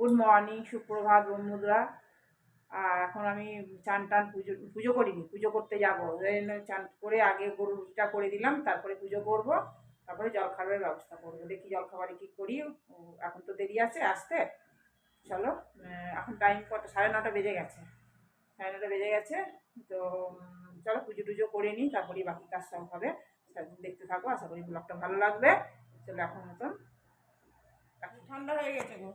Good morning, সুপ্রভাত বন্ধুরা। এখন আমি চান টান পুজো করিনি, পুজো করতে যাবো। চান করে আগে গরুটা করে দিলাম, তারপরে পুজো করব, তারপরে জলখাবারের ব্যবস্থা করবো। দেখি জলখাবারে কী করি। এখন তো দেরি আছে আসতে। চলো, এখন টাইম কত, 9:30 বেজে গেছে। 9:30 বেজে গেছে। তো চলো পুজো টুজো করে নিই, তারপরেই বাকি কাজ সব হবে। দেখতে থাকো, আশা করি ব্লগটা ভালো লাগবে। চলো এখন মতন। ঠান্ডা হয়ে গেছে গো।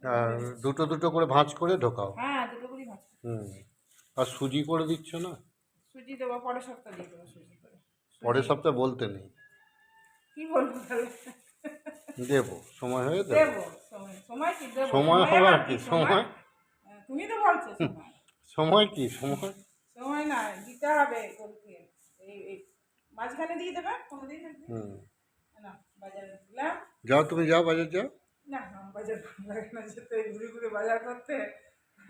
আর দুটো দুটো করে ভাঁজ করে ঢোকাও। হ্যাঁ, দুটো করে ভাজ। আর সুজি করে দিচ্ছ না? সুজি দেবো পরের সপ্তাহে, দিয়ে দেবো সুজি করে। পরের সপ্তাহে বলতে নেই, কি বলবো তাহলে? দেবো, সময় হয়ে দেবো। দেবো সময় কি দেবো? সময় হবে আর কি, সময় তুমি তো বলছো সময়। সময় কি সময়? সময় না, দিতে হবে গরুকে। এই মাঝখানে দিয়ে দেবে কোনোদিন। না, বাজারে দিলাম। যাও, তুমি যাও, বাজার যাও। না, বাজার ভালো লাগে না যেতে, ঘুরে ঘুরে বাজার করতে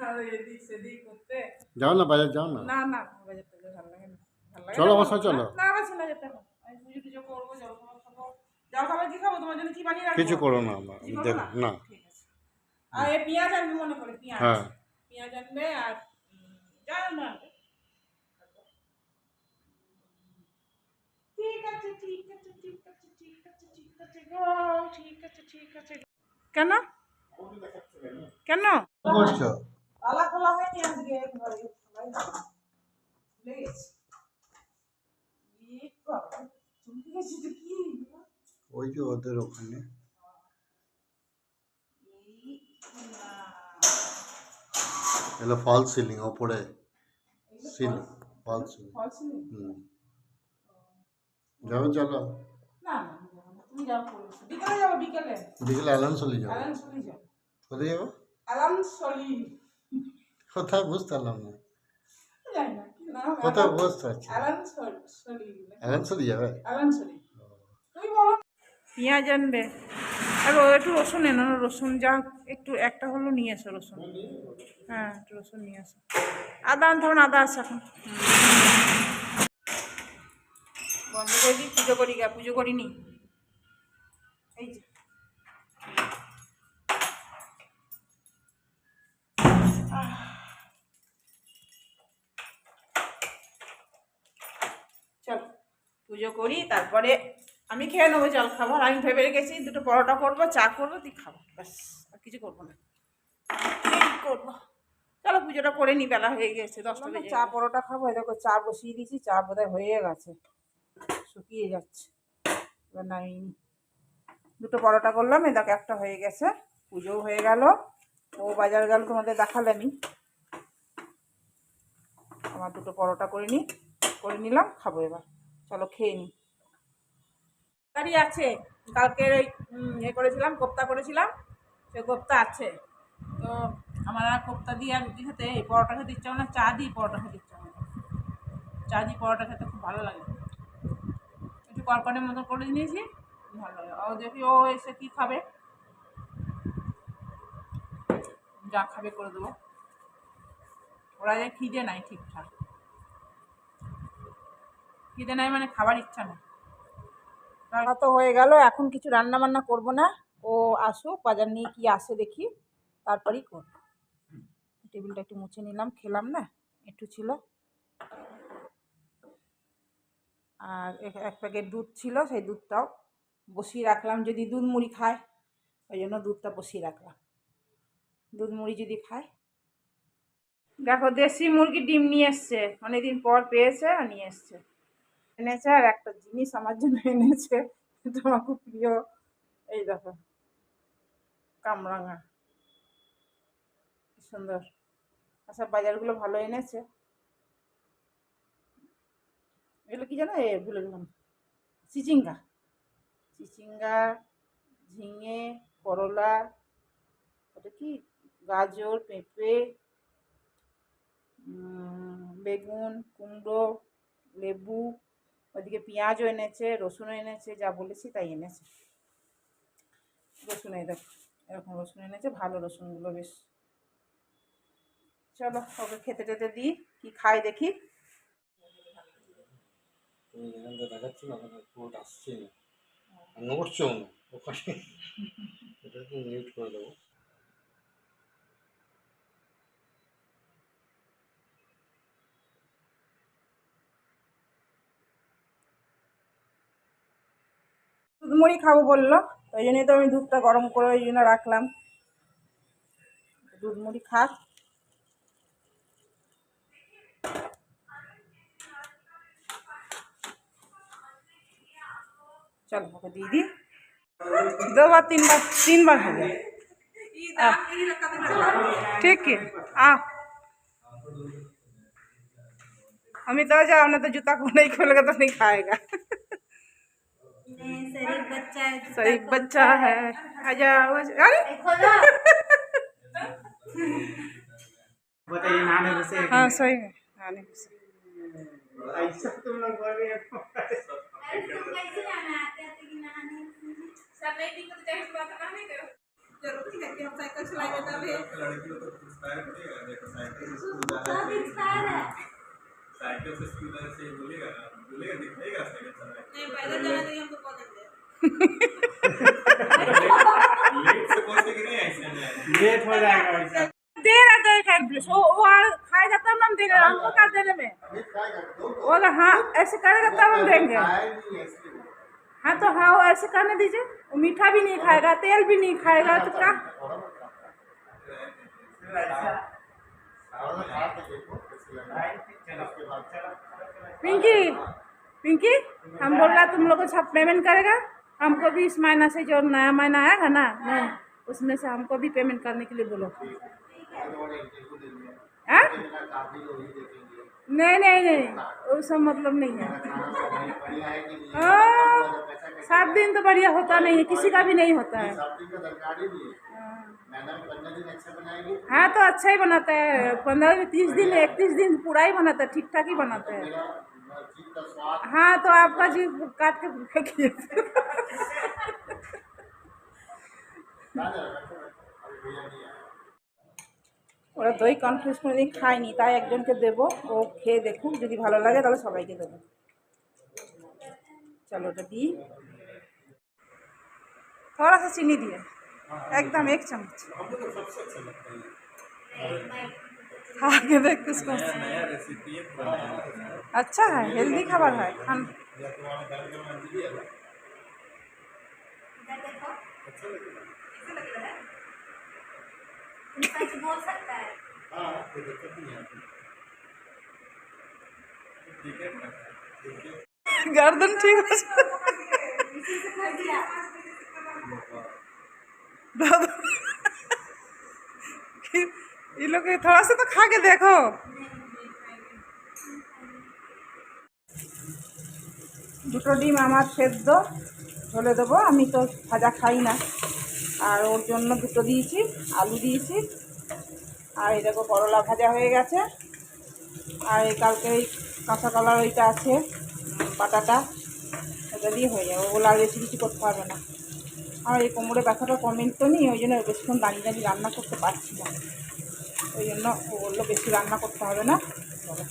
আর এদিক সেদিক করতে। যাও না, বাজার যাও না। না না, বাজার টাজার ভালো লাগে না। ভালো লাগে চলো না, আমার সাথে চলো। না আমার শোনা যেতে হবে। আমি পুজো টুজো করবো, জলখাবার খাবো। জলখাবার কি খাবো? তোমার জন্য কি বানিয়ে রাখবো? কিছু করো না, আমার কিছু করবো দেখো না? না। ঠিক আছে। আর এই পেঁয়াজ আনবে মনে করে, পেঁয়াজ। হ্যাঁ, পেঁয়াজ আনবে আর যা আনবে আনবে। ঠিক আছে ঠিক আছে ঠিক আছে ঠিক আছে ঠিক আছে গো, ঠিক আছে ঠিক আছে। কেন কেন কি করছো? তালা খোলা হয়নি আজকে ঘরে, সবাই ভুলে গেছি। চমকে গেছি তো কি। ওই যে ওদের ওখানে এলো ফল সিলিং, ওপরে সিলিং, ফল সিলিং। যাও চলো। না না, তুমি যাও, বিকেলে যাবো, বিকেলে। বিকেলে অ্যালানসলি যাবো। অ্যালানসলি যাও। কোথায় যাবো? অ্যালানসলি। কোথায় বুঝতে পারলাম না। জানি না কি নাম। কোথায় বুঝতে পারছি? অ্যালানসলি। অ্যালানসলি যাবে? অ্যালানসলি। তুমি বলো। পেঁয়াজ আনবে আর ও একটু রসুন এনো, রসুন যা একটু একটা হলো নিয়ে এসো রসুন। হ্যাঁ, একটু রসুন নিয়ে আসো। আদা আনতে হবে না, আদা আছে এখন। বন্ধ করে দিই, পুজো করি গা, পুজো করিনি। এই যে চল পুজো করি, তারপরে আমি খেয়ে নেবো জল খাবার। আমি ভেবে রেখেছি দুটো পরোটা করবো, চা করবো, তুই খাবো, ব্যাস, আর কিছু করবো না। এই করবো। চলো পুজোটা করে নি, বেলা হয়ে গেছে, 10টা বেজে। চা পরোটা খাবো। এই দেখো চা বসিয়ে দিয়েছি, চা বোধহয় হয়ে গেছে, শুকিয়ে যাচ্ছে। এবার নামিয়ে দুটো পরোটা করলাম, এই দেখো একটা হয়ে গেছে, পুজোও হয়ে গেল। ও বাজার গেল, তোমাদের দেখালামই। আমার দুটো পরোটা করে নিলাম, খাবো এবার। চলো খেয়ে নিই। তরকারি আছে, কালকের ওই করেছিলাম, কোপ্তা করেছিলাম, সে কোপ্তা আছে। তো আমার আর কোপ্তা দিয়ে আর রুটি খেতে, এই পরোটা খেতে ইচ্ছা না, চা দিই পরোটা খেতে ইচ্ছা না। চা দিয়ে পরোটা খেতে খুব ভালো লাগে। একটু কড়কড়ের মতো করে নিয়েছি, ভালো লাগে। ও দেখি ও এসে কী খাবে, যা খাবে করে দেবো। ওরা যে খিদে নাই ঠিকঠাক, খিদে নাই মানে খাবার ইচ্ছা নেই। রান্না তো হয়ে গেল, এখন কিছু রান্না বান্না করবো না। ও আসুক, বাজার নিয়ে কি আসে দেখি, তারপরেই করবো। টেবিলটা একটু মুছে নিলাম, খেলাম না, একটু ছিল। আর এক প্যাকেট দুধ ছিল, সেই দুধটাও বসিয়ে রাখলাম, যদি দুধ মুড়ি খায়, ওই জন্য দুধটা বসিয়ে রাখলাম। দুধ মুড়ি যদি খায়। দেখো দেশি মুরগি ডিম নিয়ে এসছে, অনেকদিন পর পেয়েছে আর নিয়ে এসছে। এনেছে আর একটা জিনিস আমার জন্য এনেছে, এটা আমার খুব প্রিয়। এই দেখো কামরাঙা, কি সুন্দর। আচ্ছা, বাজারগুলো ভালো এনেছে। এগুলো কি জানো, ভুলে গেলাম, চিচিঙ্গা। চিচিঙ্গা, ঝিঙে, করলা, ওটা কি, গাজর, পেঁপে, বেগুন, কুমড়ো, লেবু, ওইদিকে পেঁয়াজও এনেছে, রসুনও এনেছে, যা বলেছি তাই এনেছে। রসুন এই দেখো, এরকম রসুন এনেছে, ভালো রসুনগুলো বেশ। চলো ওকে খেতে টেতে দিই, কি খাই দেখি। দেখাচ্ছি না, পুরোটা আসছে না, নড়ছেও না ওখানে। এটা মিউট করে দেবো। মুড়ি খাবো বললো, ওই জন্যই তো আমি দুধটা গরম করে ওই জন্য রাখলাম, দুধ মুড়ি খাক। चलो ओके दीदी 2 बार 3 बार हो गया। ठीक है आ अमित तो जाओ ना, तो जूता को नहीं खोलेगा तो नहीं खाएगा। शरीफ बच्चा है। आ जाओ अरे बताइए नहाने से हाँ सही है आने से। ऐसा तुम लोग बोल रहे हो जरूरी है कि हम साइकिल चलाएंगे तभी लड़कियों को इंस्पायर करेगा। देखो साइकिल से स्कूल जाना, साइकिल से स्कूल जाने से बोलेगा ना, बोलेगा दिखाएगा साइकिल चलाए। नहीं पैदल जाना चाहिए हमको बोलेंगे। लेट से पहुंचे कि नहीं ऐसे में लेट हो जाएगा ऐसा। दे रहा तो एक एम्बुलेंस वो खाएगा तब हम देंगे, हमको क्या देने में। वो अगर हाँ ऐसे करेगा तब हम देंगे। हाँ तो हाँ वो ऐसे करने दीजिए, वो मीठा भी नहीं खाएगा, तेल भी नहीं खाएगा, तो क्या। पिंकी पिंकी हम बोल रहा तुम लोग को सब पेमेंट करेगा, हमको भी इस महीना से जो नया महीना आएगा ना नहीं उसमें से हमको भी पेमेंट करने के लिए बोलो। हाँ? नहीं नहीं नहीं वो सब मतलब नहीं है। 7 दिन तो बढ़िया होता नहीं है, किसी का भी नहीं होता है। हाँ तो अच्छा ही बनाता है, 15 दिन 30 दिन 31 दिन पूरा ही बनाता है, ठीक ठाक ही बनाता है। हाँ तो आपका जी काट के फेंकिए। ওরা দই কনফিউজ কোনোদিন খায়নি, তাই একজনকে দেবো, ও খেয়ে দেখুক, যদি ভালো লাগে তাহলে সবাইকে দেবো। चलो ওটা দিই, थोड़ा सा चीनी दिए, एकदम 1 चम्मच। हमको तो सबसे अच्छा लगता है खा के देख किसको नया रेसिपी है बनाया है। अच्छा है, हेल्दी खाবার है खान। या तुम्हारा दाल का मंजरी है ना, अच्छा लगेगा। बोल सकता है हाँ कोई दिक्कत नहीं है। ठीक है ठीक है गर्दन ठीक हो इसी से कर दिया दादा। ये लोग थोड़ा सा तो खा के देखो। দুটো ডিম আমার সেদ্ধ ঝোলে দেবো, আমি তো ভাজা খাই না, আর ওর জন্য দুটো দিয়েছি, আলু দিয়েছি, আর এই দেখো করলা ভাজা হয়ে গেছে, আর এই কালকে এই কাঁচা কলার ওইটা আছে বাটাটা, ওটা দিয়ে হয়ে যাবে, ওগুলো আর বেশি কিছু করতে হবে না। আর এই কোমরে ব্যথাটা কমেন তো নেই, ওই জন্য বেশিক্ষণ দাঁড়িয়ে দাঁড়িয়ে রান্না করতে পারছি না, ওই জন্য ও বললো বেশি রান্না করতে হবে না। চলো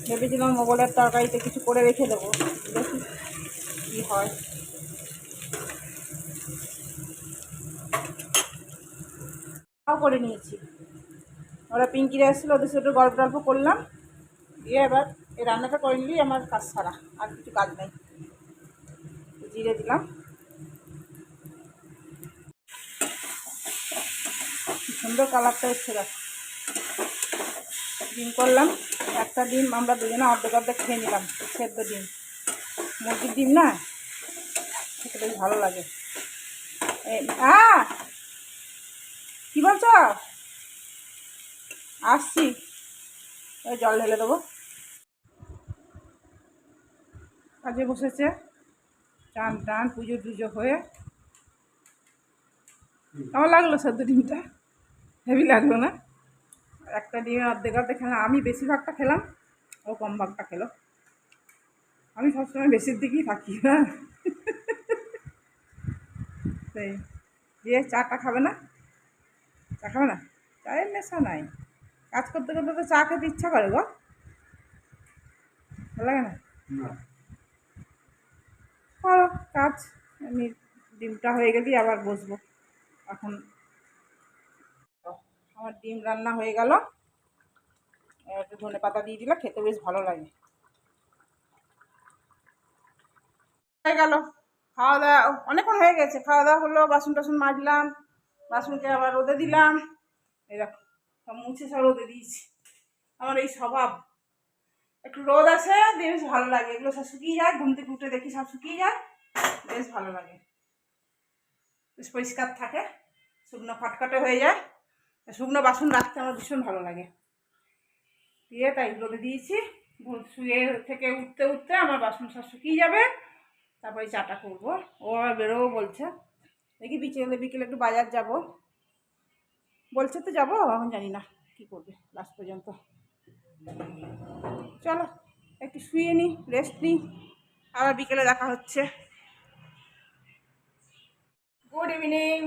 ভেবেছিলাম মোগলের তরকারিতে কিছু করে রেখে দেবো, দেখি কী হয়। করে নিয়েছি, ওরা পিঙ্কিরা এসেছিলো, ওদের সাথে গল্প টল্প করলাম, দিয়ে এবার এই রান্নাটা করে নিলেই আমার কাজ সারা, আর কিছু কাজ নেই। জিরে দিলাম, কি সুন্দর কালারটা এসছে, দেখ ডিম করলাম, একটা ডিম আমরা দুজনে অর্ধেক অর্ধেক খেয়ে নিলাম, সেদ্ধ ডিম, মুরগির ডিম না খেতে বেশ ভালো লাগে। কী বলছ? আসছি, ওই জল ঢেলে দেবো। কাজে বসেছে, চান টান পুজো টুজো হয়ে। কেমন লাগলো সেদ্ধ ডিমটা? হেভি লাগলো না? একটা ডিমে অর্ধেক অর্ধেক খেলাম, আমি বেশিরভাগটা খেলাম, ও কম ভাগটা খেলো। আমি সবসময় বেশির দিকেই থাকি না। সেই দিয়ে চাটা খাবে না? চা খাবে না? চায়ের নেশা নাই, কাজ করতে করতে তো চা খেতে ইচ্ছা করে গো, ভালো লাগে না? করো কাজ, আমি ডিমটা হয়ে গেলেই আবার বসবো। এখন আমার ডিম রান্না হয়ে গেল, একটু ধনে পাতা দিয়ে দিলে খেতে বেশ ভালো লাগে। হয়ে গেল খাওয়া দাওয়া, অনেকক্ষণ হয়ে গেছে, খাওয়া দাওয়া হলো, বাসন টাসন মাজলাম, বাসনকে আবার রোদে দিলাম, এই দেখো সব মুছে সব রোদে দিয়েছি। আমার এই স্বভাব, একটু রোদ আসে বেশ ভালো লাগে, এগুলো সব শুকিয়ে যায়, ঘুম থেকে উঠে দেখি সব শুকিয়ে যায়, বেশ ভালো লাগে, বেশ পরিষ্কার থাকে, শুকনো খটখটে হয়ে যায়। শুকনো বাসন রাখতে আমার ভীষণ ভালো লাগে, দিয়ে তাই রোদে দিয়েছি। শুয়ে থেকে উঠতে উঠতে আমার বাসন সব শুকিয়ে যাবে, তারপরে চাটা করবো। ও আবার বেরোবো বলছে, দেখি বিকেলে একটু বাজার যাব বলছে, তো যাবো, এখন জানি না কি করবে লাস্ট পর্যন্ত। চলো একটু শুয়ে নিই, রেস্ট নিই, আবার বিকেলে দেখা হচ্ছে। গুড ইভিনিং,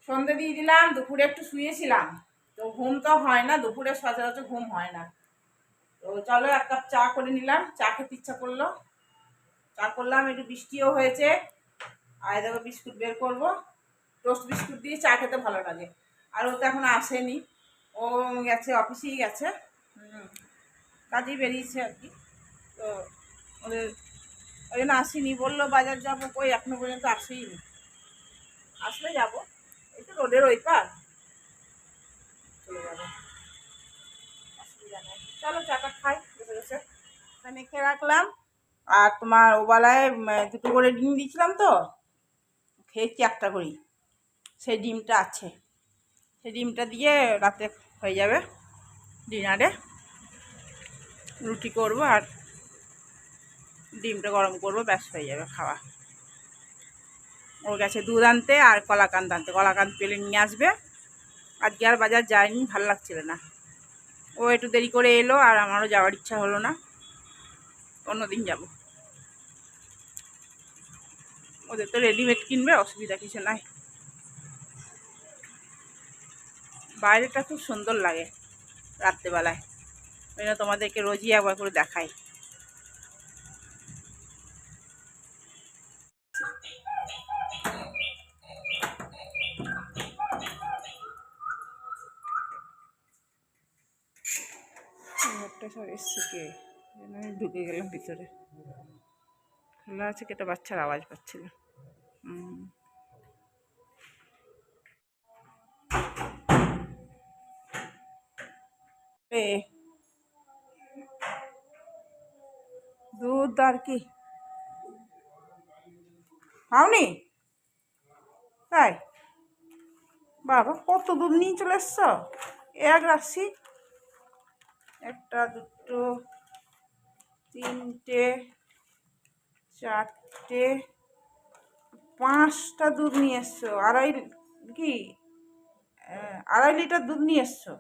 সন্ধে দিয়ে দিলাম। দুপুরে একটু শুয়েছিলাম, তো ঘুম তো হয় না, দুপুরে সচরাচর ঘুম হয় না, তো চলো এক কাপ চা করে নিলাম, চা খেতে ইচ্ছা করলো, চা করলাম। একটু বৃষ্টিও হয়েছে, আর দেখো বিস্কুট বের করবো, টোস্ট বিস্কুট দিয়ে চা খেতে ভালো লাগে। আর ও তো এখন আসেনি, ও গেছে অফিসেই গেছে, কাজেই বেরিয়েছে আর কি, তো ওদের ওই জন্য আসেনি, বললো বাজার যাবো, কই এখনো পর্যন্ত আসেইনি, আসলে যাবো, এই তো রোডের ওই পার চলে যাবো, অসুবিধা নেই। চলো চাটা খাই বসে বসে, মেখে রাখলাম। আর তোমার ওবেলায় দুটো করে ডিম দিয়েছিলাম, তো খেয়েছি একটা করেই, সেই ডিমটা আছে, সেই ডিমটা দিয়ে রাতে হয়ে যাবে ডিনারে, রুটি করব আর ডিমটা গরম করব, ব্যাস হয়ে যাবে খাওয়া। ওর কাছে দুধ আনতে আর কলাকান্দ আনতে, কলাকান্দ পেলে নিয়ে আসবে। আজকে আর বাজার যায়নি, ভালো লাগছিল না, ও একটু দেরি করে এলো, আর আমারও যাওয়ার ইচ্ছা হলো না, অন্যদিন যাব। ওদের তো রেডিমেড কিনবে, অসুবিধা কিছু নাই। বাইরেটা খুব সুন্দর লাগে রাত্রেবেলায়, ওই জন্য তোমাদেরকে রোজই একবার করে দেখাই। একটা সব এসছে কে, আমি ঢুকে গেলাম ভিতরে, খোলা আছে, কেটে বাচ্চার আওয়াজ পাচ্ছিল। দুধ আর কি খাওনি? তাই বাবা, কত দুধ নিয়ে চলে এসছো, এক রাখছি, একটা দুটো তিনটে চারটে পাঁচটা দুধ নিয়ে এসছো, কি 2.5 লিটার দুধ নিয়ে এসছো,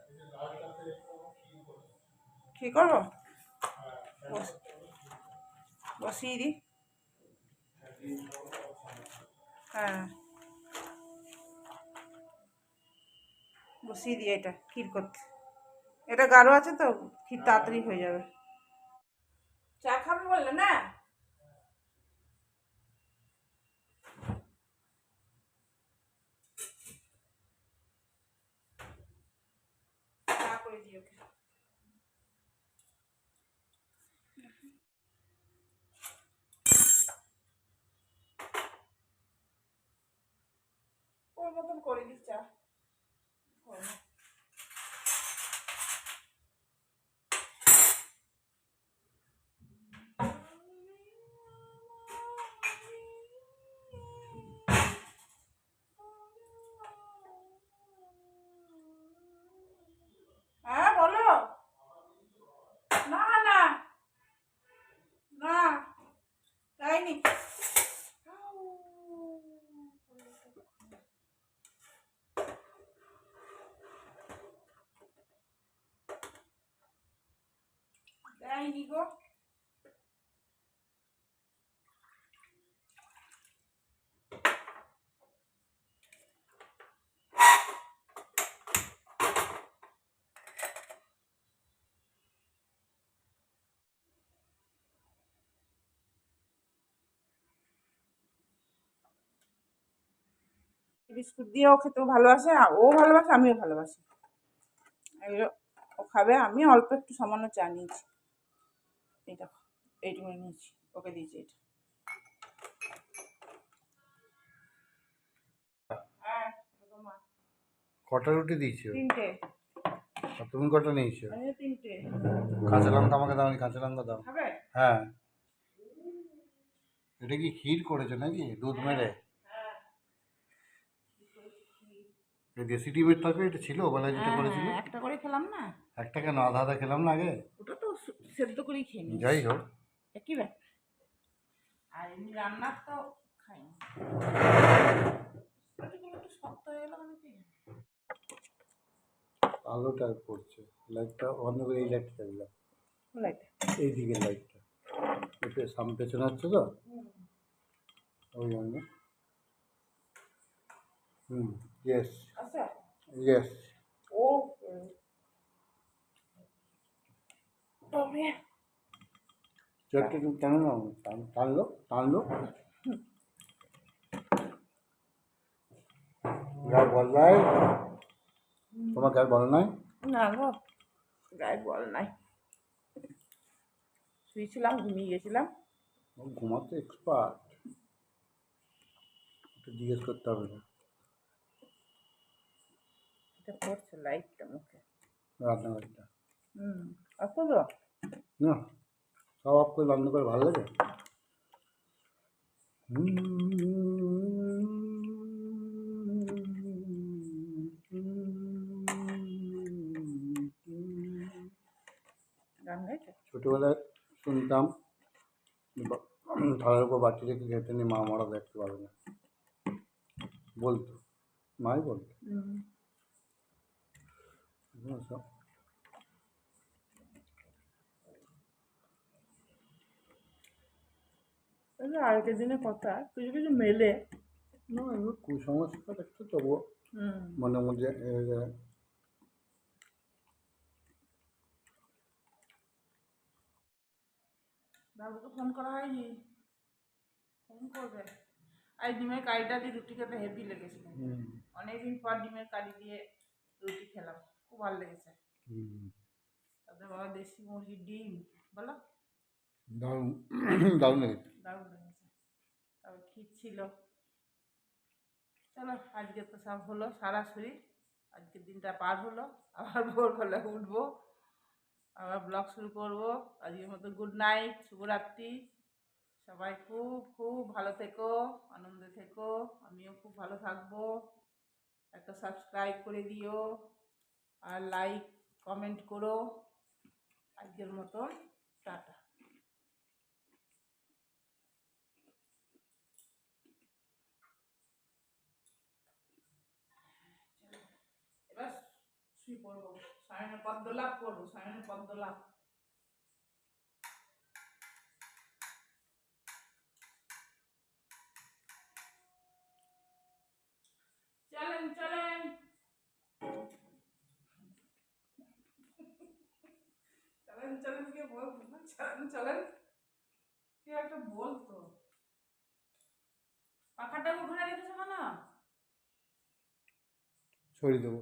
কী করবো, বসিয়ে দিই। হ্যাঁ বসিয়ে দিই, এটা ক্ষীর করতে, এটা গাঢ় আছে তো, ক্ষীর তাড়াতাড়ি হয়ে যাবে। চা খাবে বললে না, চা করে দিই ওকে। ওর মতন করে দিই চা। হ্যাঁ বলো, না না না তাইনি, দেয়নি গো। বিস্কুট দিয়েও খেতেও ভালোবাসে, আর ও ভালোবাসে, আমিও ভালোবাসি, এগুলো ও খাবে। আমি অল্প একটু সামান্য চা নিয়েছি, এইটা এইটুকু নিয়েছি, ওকে দিয়েছি এটা। কটা রুটি দিয়েছো? 3টে। আর তুমি কটা নিয়েছো? আমিও 3টে। কাঁচা লঙ্কা আমাকে দাও, কাঁচা লঙ্কা দাও। খাবে? হ্যাঁ। এটা কি ক্ষীর করেছো নাকি দুধ মেরে? হ্যাঁ। এই দেশি ডিমের তরকারি এটা ছিল ওবেলায় যেটা করেছিল? একটা করে খেলাম না। একটা কেন, আধা আধা খেলাম না আগে? ওটা তো সেদ্ধ করেই খেয়ে নিই। যাই হোক, একই ব্যাপার। আর এমনি রান্নার তো খাই না। একটু শক্ত হয়ে গেল মানে কি? আলোটা পড়ছে, লাইটটা বন্ধ করে এই লাইটটা দিলাম, এই দিকের লাইটটা একটু পেছনে হচ্ছে তো ওই জন্য। ইয়েস আচ্ছা। ইয়েস। ও তবে চেয়ারটা একটু টানো না, টানলো টানলো। গায়ে বল নাই? তোমার গায়ে বল নাই? না গো, গায়ে বল নাই। শুয়েছিলাম, ঘুমিয়ে গেছিলাম। ও ঘুমাতে এক্সপার্ট, একটু জিজ্ঞেস করতে হবে না। এটা পড়ছে লাইটটা মুখে। রান্নাঘরটা আসো তো। না, সব অফ করে বন্ধ করে ভালো লাগে। গান গাইছে? ছোটোবেলায় শুনতাম থালার উপর বাটি রেখে খেতে নিয়ে মা মারা দেখতে পাবে না, বলতো, মাই বলতো। সব আগের দিনের কথা, কিছু কিছু মেলে। না, এগুলো কুসংস্কার একটু, তবুও মনের মধ্যে বাবুকে ফোন করা হয়নি? ফোন করবে। আর ডিমের কারিটা দিয়ে রুটি খেতে হেভি লেগেছিল। অনেকদিন পর ডিমের কারি দিয়ে রুটি খেলাম, খুব ভালো লেগেছে। তাদের বাবা দেশি মুরগির ডিম, বলো দারুণ দারুণ লেগেছে। দারুণ লেগেছে। তবে ক্ষীর ছিল। চলো, আজকে তো সব হলো সারা শরীর। আজকের দিনটা পার হলো, আবার ভোরবেলা উঠবো, আবার ব্লগ শুরু করবো। আজকের মতো গুড নাইট, শুভরাত্রি। সবাই খুব খুব ভালো থেকো, আনন্দে থেকো। আমিও খুব ভালো থাকবো। একটা সাবস্ক্রাইব করে দিও, আর লাইক কমেন্ট করো। আজকের মতো টাটা। এবার শুয়ে পড়বো, সায়নের পদ্মলাভ করবো, সায়নের পদ্মলাভ। চলেন চলেন চলেন চলেন, কে বলতো না? চলেন চলেন, কে একটা বলতো। পাখাটা ওখানে রেখেছো কেন? সরিয়ে দেবো।